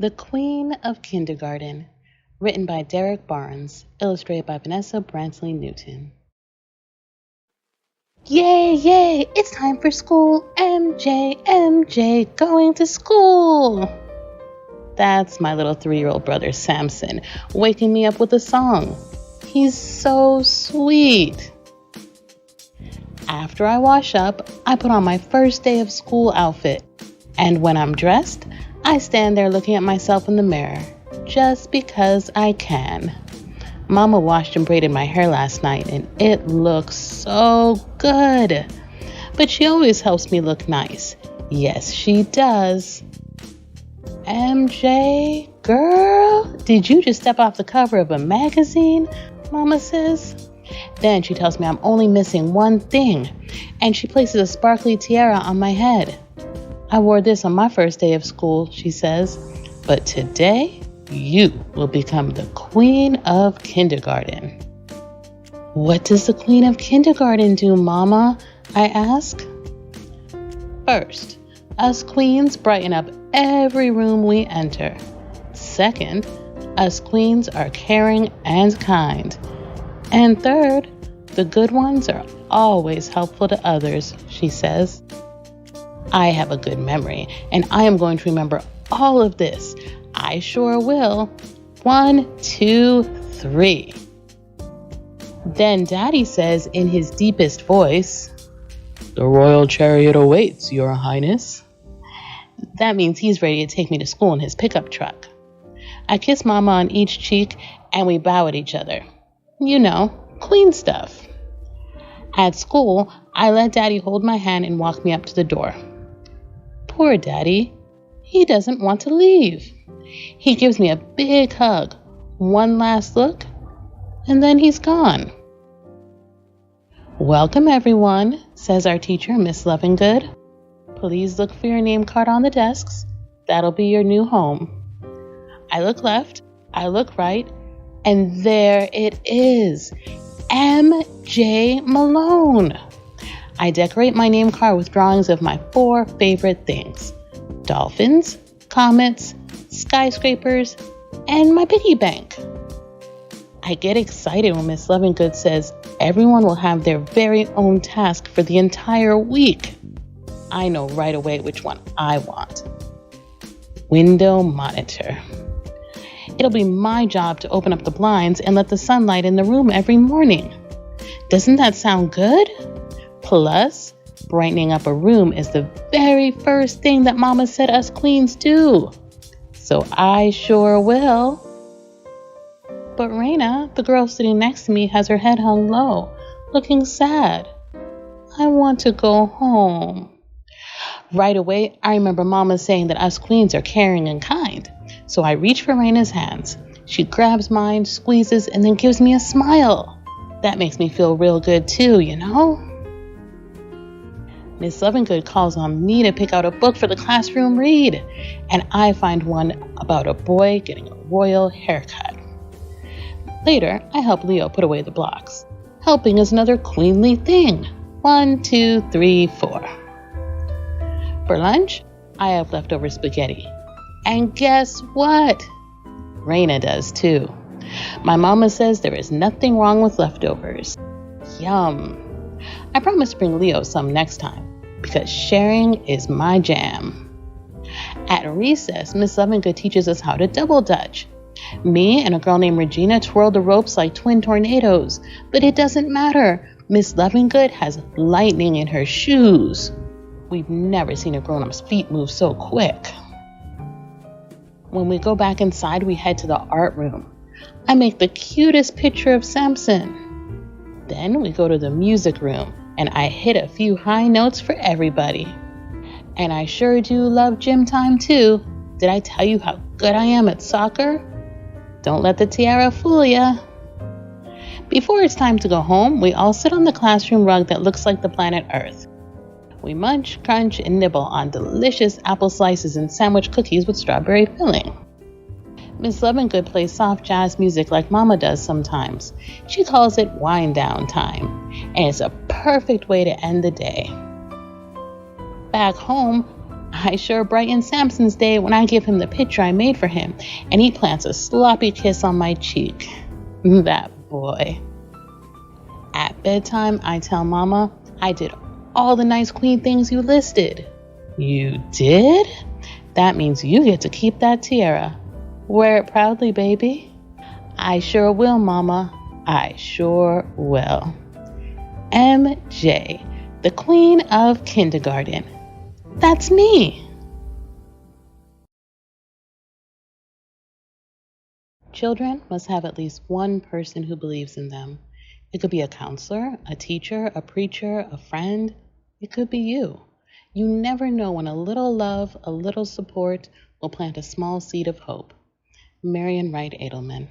The Queen of Kindergarten, written by Derrick Barnes, illustrated by Vanessa Brantley-Newton. Yay, yay, it's time for school. MJ, going to school. That's my little 3-year-old brother Samson waking me up with a song. He's so sweet. After I wash up, I put on my first day of school outfit. And when I'm dressed, I stand there looking at myself in the mirror, just because I can. Mama washed and braided my hair last night, and it looks so good. But she always helps me look nice. Yes, she does. MJ, girl, did you just step off the cover of a magazine? Mama says. Then she tells me I'm only missing one thing, and she places a sparkly tiara on my head. I wore this on my first day of school, she says, but today you will become the Queen of Kindergarten. What does the Queen of Kindergarten do, Mama? I ask. First, us queens brighten up every room we enter. Second, us queens are caring and kind. And third, the good ones are always helpful to others, she says. I have a good memory, and I am going to remember all of this. I sure will. 1, 2, 3. Then Daddy says in his deepest voice, "The royal chariot awaits, Your Highness." That means he's ready to take me to school in his pickup truck. I kiss Mama on each cheek, and we bow at each other. You know, queen stuff. At school, I let Daddy hold my hand and walk me up to the door. Poor Daddy. He doesn't want to leave. He gives me a big hug, one last look, and then he's gone. "Welcome, everyone," says our teacher, Miss Lovingood. "Please look for your name card on the desks. That'll be your new home." I look left, I look right, and there it is. MJ Malone. I decorate my name card with drawings of my 4 favorite things: dolphins, comets, skyscrapers, and my piggy bank. I get excited when Miss Lovingood says everyone will have their very own task for the entire week. I know right away which one I want. Window monitor. It'll be my job to open up the blinds and let the sunlight in the room every morning. Doesn't that sound good? Plus, brightening up a room is the very first thing that Mama said us queens do. So I sure will. But Raina, the girl sitting next to me, has her head hung low, looking sad. I want to go home. Right away, I remember Mama saying that us queens are caring and kind. So I reach for Raina's hands. She grabs mine, squeezes, and then gives me a smile. That makes me feel real good too, you know? Miss Lovingood calls on me to pick out a book for the classroom read, and I find one about a boy getting a royal haircut. Later, I help Leo put away the blocks. Helping is another queenly thing. 1, 2, 3, 4. For lunch, I have leftover spaghetti. And guess what? Raina does too. My mama says there is nothing wrong with leftovers. Yum. I promise to bring Leo some next time, because sharing is my jam. At recess, Miss Lovingood teaches us how to double dutch. Me and a girl named Regina twirl the ropes like twin tornadoes, but it doesn't matter. Miss Lovingood has lightning in her shoes. We've never seen a grown-up's feet move so quick. When we go back inside, we head to the art room. I make the cutest picture of Samson. Then we go to the music room, and I hit a few high notes for everybody. And I sure do love gym time too. Did I tell you how good I am at soccer? Don't let the tiara fool ya. Before it's time to go home, we all sit on the classroom rug that looks like the planet Earth. We munch, crunch, and nibble on delicious apple slices and sandwich cookies with strawberry filling. Miss Lovingood plays soft jazz music like Mama does sometimes. She calls it wind down time, and it's a perfect way to end the day. Back home, I sure brighten Samson's day when I give him the picture I made for him and he plants a sloppy kiss on my cheek. That boy. At bedtime, I tell Mama, I did all the nice queen things you listed. You did? That means you get to keep that tiara. Wear it proudly, baby. I sure will, Mama. I sure will. MJ, the queen of kindergarten. That's me. Children must have at least one person who believes in them. It could be a counselor, a teacher, a preacher, a friend. It could be you. You never know when a little love, a little support will plant a small seed of hope. Marian Wright Edelman.